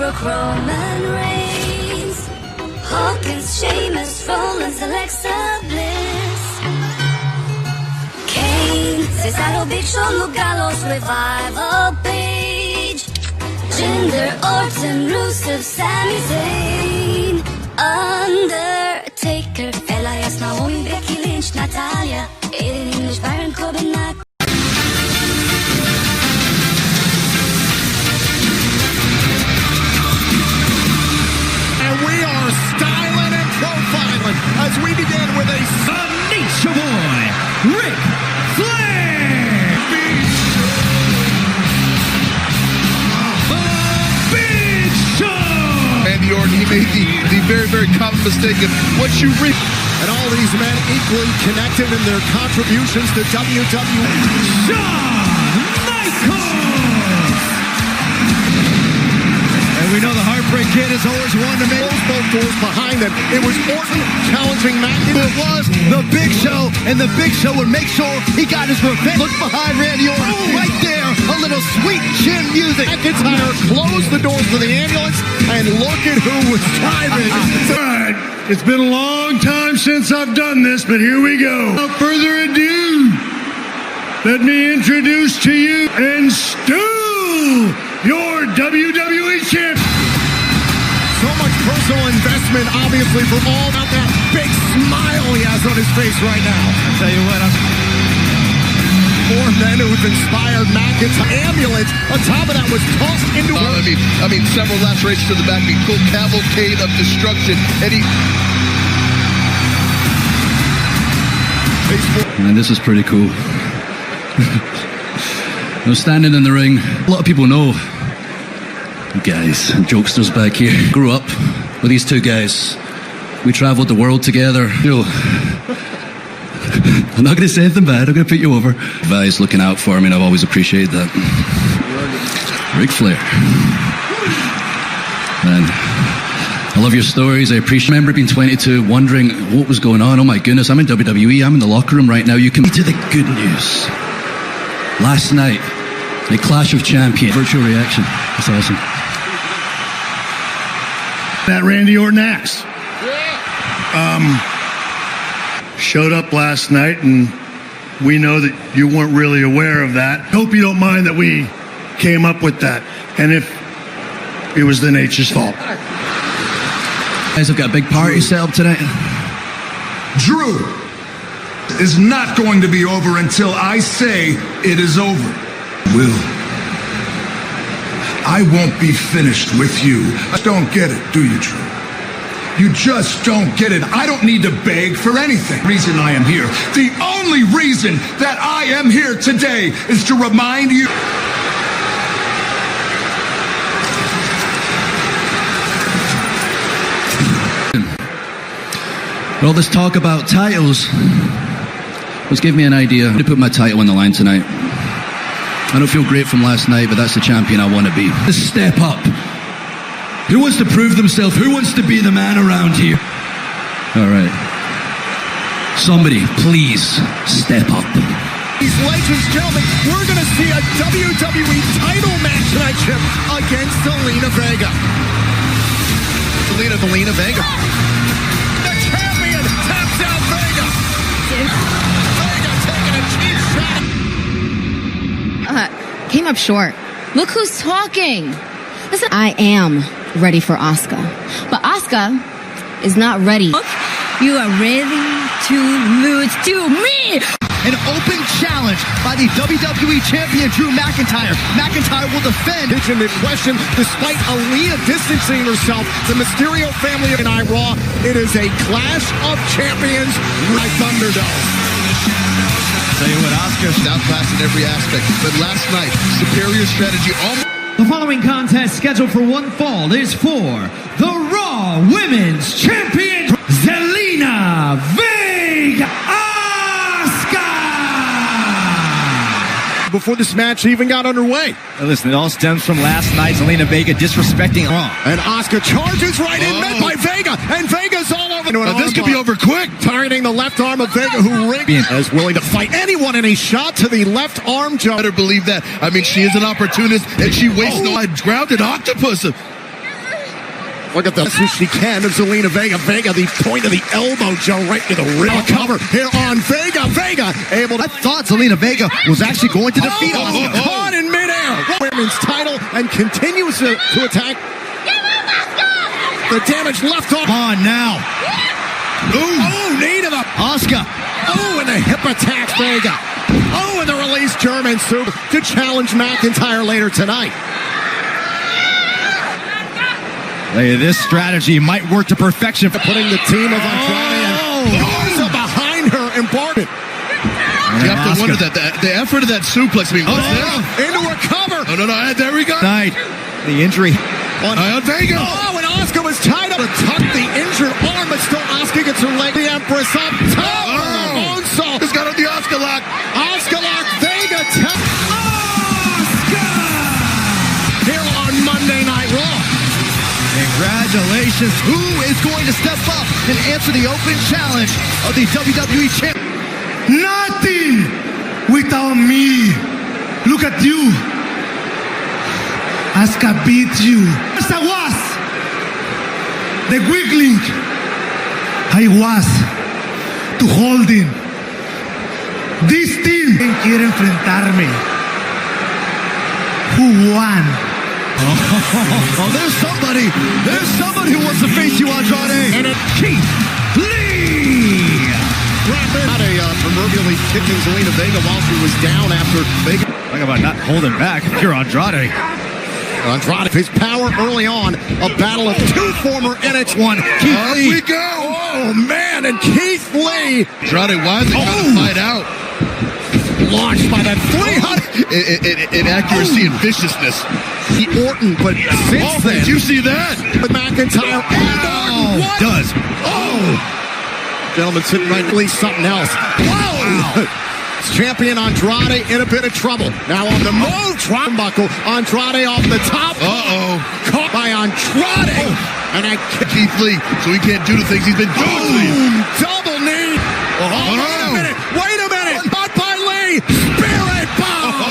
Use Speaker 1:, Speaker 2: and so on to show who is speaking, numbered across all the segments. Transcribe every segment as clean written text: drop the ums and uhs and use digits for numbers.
Speaker 1: Brooke, Roman Reigns, Hawkins, Sheamus, Rollins, Alexa Bliss, Kane, Cesaro, Big Show, Luke Gallows, Revival, Page, Jinder, Orton, Rusev, Sami Zayn, Undertaker, Elias, Naomi, Becky Lynch, Natalia, Aiden English, Baron Corbin, Matt.
Speaker 2: We are styling and profiling as we begin with a Nature Boy, Ric Flair. Big Show.
Speaker 3: Randy Orton, he made the very, very common mistake of what you reap.
Speaker 2: And all these men equally connected in their contributions to WWE.
Speaker 4: Shawn Michaels. And we know the Heartbreak Kid has always wanted to make
Speaker 2: both doors behind them. It was Orton challenging Matt.
Speaker 4: It was the Big Show, and the Big Show would make sure he got his revenge. Look behind Randy Orton, right there, a little sweet chin music.
Speaker 2: McIntyre closed the doors to the ambulance, and look at who was driving.
Speaker 5: All right, it's been a long time since I've done this, but here we go. Without further ado, let me introduce to you and Stu, your WWE champion.
Speaker 2: So much personal investment, obviously, for all about that big smile he has on his face right now.
Speaker 4: I'll tell you what,
Speaker 2: Four men who've inspired McIntyre. Ambulance on top of that was tossed into.
Speaker 3: I mean, several lacerations to the back. Full cavalcade of destruction, and he.
Speaker 6: Man, this is pretty cool. I was standing in the ring. A lot of people know. Guys, jokesters back here. Grew up with these two guys. We traveled the world together. I'm not going to say anything bad. I'm going to put you over. Vi's looking out for me, and I've always appreciated that. Ric Flair. Man, I love your stories. I remember being 22, wondering what was going on. Oh my goodness, I'm in WWE. I'm in the locker room right now. You can to the good news. Last night, a Clash of Champions. Virtual reaction. That's awesome.
Speaker 5: That Randy Orton axe. Showed up last night, and we know that you weren't really aware of that. Hope you don't mind that we came up with that, and if it was the Nature's fault.
Speaker 6: Guys have got a big party set up tonight.
Speaker 7: Drew is not going to be over until I say it is over. Will, I won't be finished with you. I don't get it, do you, Drew? You just don't get it. I don't need to beg for anything. The reason I am here, the only reason that I am here today is to remind you.
Speaker 6: All this talk about titles was giving me an idea. I'm going to put my title on the line tonight. I don't feel great from last night, but that's the champion I want to be. Just step up. Who wants to prove themselves? Who wants to be the man around here? All right. Somebody, please, step up.
Speaker 2: Ladies and gentlemen, we're going to see a WWE title match tonight, Chip, against Zelina Vega.
Speaker 3: Zelina Vega.
Speaker 2: The champion taps out Vega. Vega taking a cheap shot.
Speaker 8: Came up short. Look who's talking. Listen, I am ready for Asuka, but Asuka is not ready. You are ready to lose to me.
Speaker 4: An open challenge by the WWE Champion Drew McIntyre. McIntyre will defend.
Speaker 2: Pitching in question, despite Aaliyah distancing herself, the Mysterio family in RAW. It is a Clash of Champions by Thunderdome.
Speaker 4: Tell you what, Asuka's
Speaker 3: outclassed in every aspect, but last night, superior strategy.
Speaker 9: The following contest scheduled for one fall is for the Raw Women's Champion, Zelina Vega.
Speaker 2: Before this match even got underway.
Speaker 4: Listen, it all stems from last night. Zelina Vega disrespecting Raw.
Speaker 2: And Asuka charges right in, met by Vega, and Vega's all over.
Speaker 3: This could be over quick.
Speaker 2: Targeting the left arm of Vega, who is willing to fight anyone, and a shot to the left arm jump.
Speaker 3: Better believe that. I mean, she is an opportunist, and she wastes no grounded octopus.
Speaker 2: Look at this. She can of Zelina Vega. Vega, the point of the elbow, Joe, right to the rib. Cover here on Vega. Vega able to...
Speaker 4: I thought Zelina Vega was actually going to defeat Asuka.
Speaker 2: Caught in midair. Women's title and continues to attack. The damage left off.
Speaker 4: Come on now.
Speaker 2: Ooh. Oh, knee to the...
Speaker 4: Asuka.
Speaker 2: Oh, and the hip attack Vega. Oh, and the release German Super to challenge McIntyre later tonight.
Speaker 4: Hey, this strategy might work to perfection for
Speaker 2: putting the team of Andrade and Garza behind her important.
Speaker 3: You have to wonder that the effort of that suplex. I mean, what's that?
Speaker 2: Into a cover.
Speaker 3: No, there we go.
Speaker 4: The injury
Speaker 2: on
Speaker 3: Vega.
Speaker 2: Oh, and Asuka was tied up to tuck the injured arm, but still Asuka gets her leg. The Empress up top. Moonsault.
Speaker 3: Just got on the Asuka lock.
Speaker 2: Asuka lock. Vega tap. Asuka! Here on Monday Night Raw.
Speaker 4: Congratulations. Who is going to step up and answer the open challenge of the WWE Champ?
Speaker 5: Nothing without me. Look at you. Asuka beat you. Yes, I was. The weak link. I was to hold him. This team quiere enfrentarme. Who won?
Speaker 4: Oh, there's somebody who wants to face you, Andrade.
Speaker 2: And Keith Lee. Andrade proverbially kicking Zelina Vega while she was down after Vega.
Speaker 4: Talk about not holding back. You're Andrade.
Speaker 2: Andrade, his power early on. A battle of two former NXT.
Speaker 3: Keith Lee. We go.
Speaker 2: Oh, man, and Keith Lee.
Speaker 3: Andrade, why is it trying to fight out?
Speaker 2: Launched by that 300
Speaker 3: in accuracy and viciousness.
Speaker 2: Orton, but since then,
Speaker 3: did you see that?
Speaker 2: With McIntyre and Orton, what?
Speaker 4: Does.
Speaker 2: Oh! Gentlemen sitting right, at least something else. Wow! Champion Andrade in a bit of trouble. Now on the move, turnbuckle. Andrade off the top. Caught by Andrade. And I
Speaker 3: Keith Lee, so he can't do the things he's been doing to you.
Speaker 2: Double knee. Wait a minute. Not by Lee. Spirit bomb.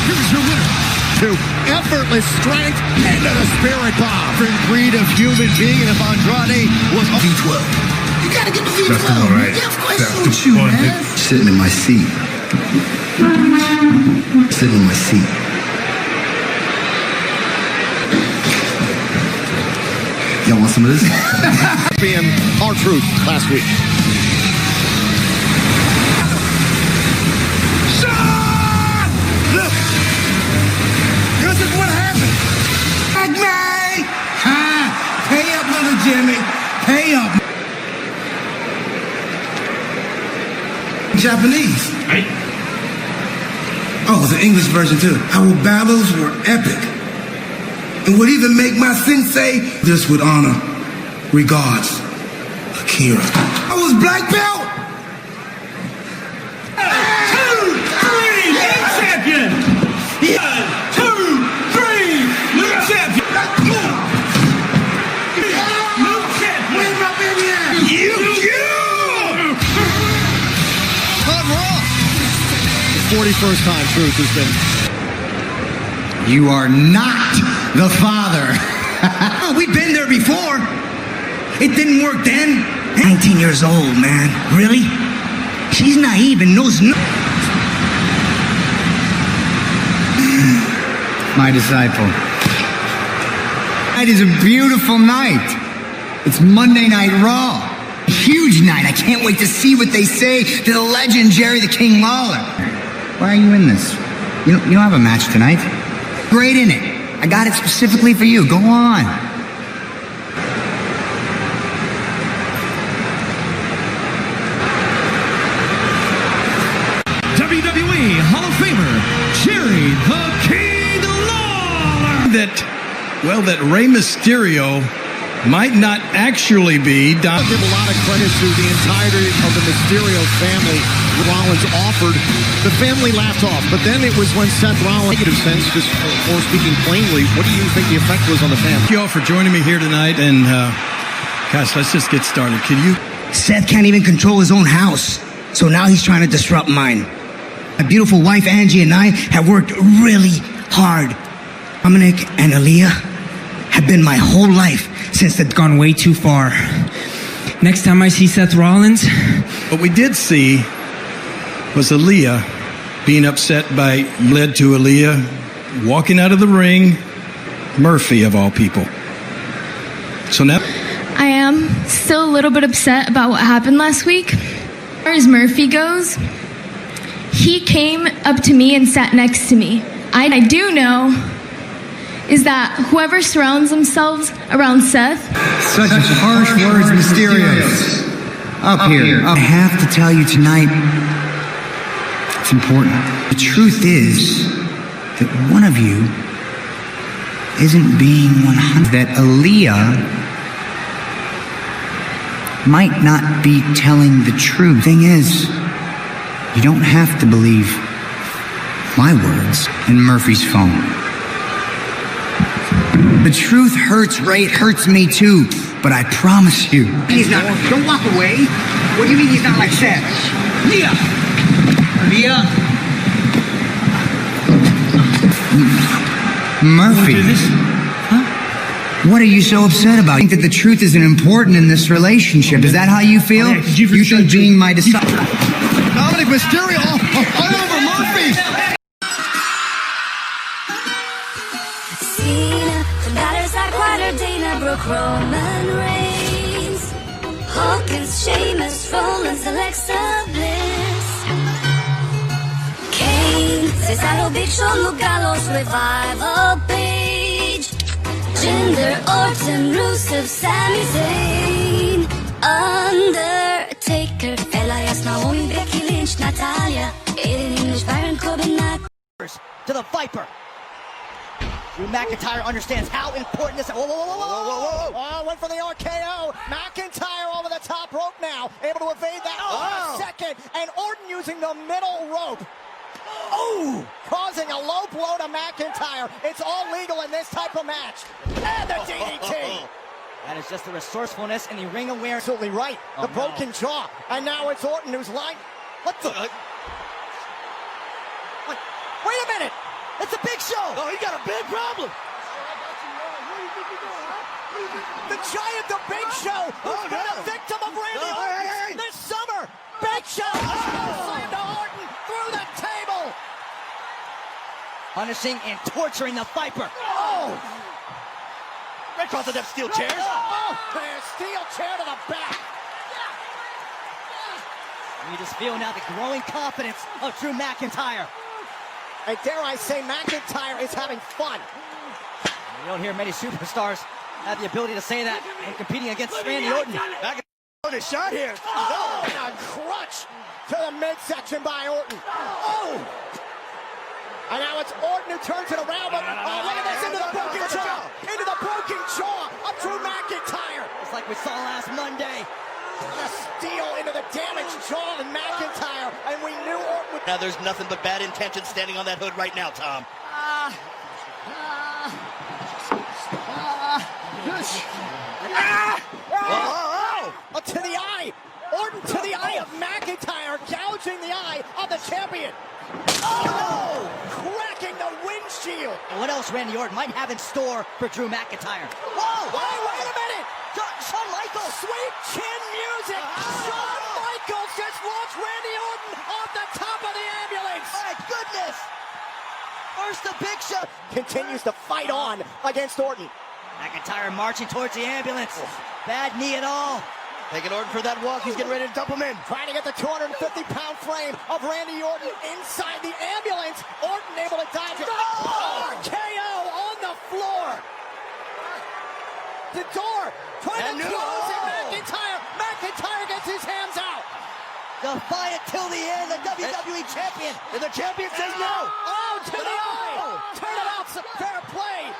Speaker 4: Here's your winner.
Speaker 2: To effortless strength into the Spirit bomb.
Speaker 4: Different breed of human being, and if Andrade was
Speaker 10: V12. You gotta get the V12.
Speaker 7: That's all right.
Speaker 10: Yeah, of course with you, man.
Speaker 7: Sitting in my seat. Sitting in my seat. Y'all want some of this?
Speaker 2: Being R-Truth last week.
Speaker 5: Look! This is what happened. Agni! Pay up, little Jimmy. Pay up. Japanese. Oh, the English version too. Our battles were epic. And would even make my sensei this with honor. Regards, Akira. I was black belt. 1, 2, 3, new champion. 1, 2, 3, new champion. New champion. Where's my baby at? You.
Speaker 4: on Raw.
Speaker 2: The 41st time Truth has been.
Speaker 10: You are not the father. Oh, we've been there before. It didn't work then. 19 years old, man. Really? She's naive and knows no. My disciple. Tonight is a beautiful night. It's Monday Night Raw. Huge night. I can't wait to see what they say to the legend Jerry the King Lawler. Why are you in this? You don't have a match tonight. Great in it. I got it specifically for you. Go on.
Speaker 9: WWE Hall of Famer Jerry the King Lawler.
Speaker 6: That Rey Mysterio might not actually be
Speaker 2: I'll give a lot of credit to the entirety of the Mysterio family. Rollins offered. The family laughed off, but then it was when Seth Rollins, negative sense, just for speaking plainly, what do you think the effect was on the family?
Speaker 6: Thank you all for joining me here tonight, and gosh, let's just get started. Can you?
Speaker 10: Seth can't even control his own house, so now he's trying to disrupt mine. My beautiful wife Angie and I have worked really hard. Dominic and Aaliyah, have been my whole life since they've gone way too far. Next time I see Seth Rollins...
Speaker 11: What we did see was Aaliyah being upset led to Aaliyah walking out of the ring, Murphy of all people. So now...
Speaker 12: I am still a little bit upset about what happened last week. As far as Murphy goes, he came up to me and sat next to me. I do know is that whoever surrounds themselves around Seth...
Speaker 10: Such harsh words, Mysterios. Up here. I have to tell you tonight, it's important. The truth is that one of you isn't being 100. That Aaliyah might not be telling the truth. Thing is, you don't have to believe my words in Murphy's phone. The truth hurts, Ray. It hurts me too. But I promise you. He's not. Don't walk away. What do you mean he's not like Seth? Leah! Leah! Murphy. Huh? What are you so upset about? I think that the truth isn't important in this relationship. Is that how you feel? Oh, yeah. You think being my disciple...
Speaker 4: Dominic Mysterio all over Murphy!
Speaker 1: Broke Roman Reigns, Hawkins, Sheamus, Rollins, Alexa Bliss, Kane, Cesaro, Big Show, Luke Gallows, Revival Page, Jinder, Orton, Rusev, Sami Zayn, Undertaker, Elias, Naomi, Becky Lynch, Natalia, Aiden English, Baron Corbin,
Speaker 13: to the Viper. Drew McIntyre understands how important this is. Whoa, whoa, whoa, whoa, whoa, whoa. Oh, went for the RKO. McIntyre over the top rope now. Able to evade that. Oh, second. And Orton using the middle rope. Oh, causing a low blow to McIntyre. It's all legal in this type of match. And the DDT. That is just the resourcefulness and the ring awareness. Absolutely right. The broken jaw. And now it's Orton who's lying. What the? Wait a minute. It's a Big Show! Oh, he got a big problem! The giant, the Big Show, who's been a victim of Randy Orton this summer! Big Show! Slammed to Orton through the table! Punishing and torturing the Viper. Oh! Red Cross doesn't have steel chairs. Oh, man, steel chair to the back! You just feel now the growing confidence of Drew McIntyre. And dare I say, McIntyre is having fun. You don't hear many superstars have the ability to say that when competing against Randy Orton. McIntyre a shot here. Oh, and a crutch to the midsection by Orton. Oh! And now it's Orton who turns it around, but oh, look at this, into the broken jaw. Into the broken jaw of Drew McIntyre. It's like we saw last Monday. A steal into the damaged jaw of McIntyre, and we knew Orton would...
Speaker 14: Now there's nothing but bad intention standing on that hood right now, Tom.
Speaker 13: To the eye! Orton to the eye of McIntyre, gouging the eye of the champion. Oh! Cracking the windshield. What else Randy Orton might have in store for Drew McIntyre? Whoa! Wait a minute! Shawn Michaels! Sweet chin music! Shawn Michaels just launched Randy Orton off the top of the ambulance! My goodness! First the Big Show continues to fight on against Orton. McIntyre marching towards the ambulance. Bad knee at all. Taking Orton for that walk. He's getting ready to dump him in. Trying to get the 250-pound frame of Randy Orton inside the ambulance. Orton able to dodge it. Oh! RKO on the floor. The door trying to close it. McIntyre gets his hands out. Defiant till the end. The WWE champion. And the champion says no. Oh, to the eye. Turn it out. Some fair play.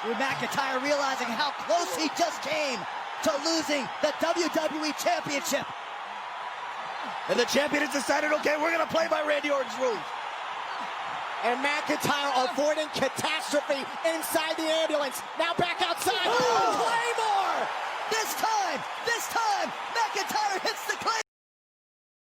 Speaker 13: Drew McIntyre realizing how close he just came to losing the WWE Championship. And the champion has decided, okay, we're going to play by Randy Orton's rules. And McIntyre avoiding catastrophe inside the ambulance. Now back outside. Oh, Claymore! This time, McIntyre hits the Claymore.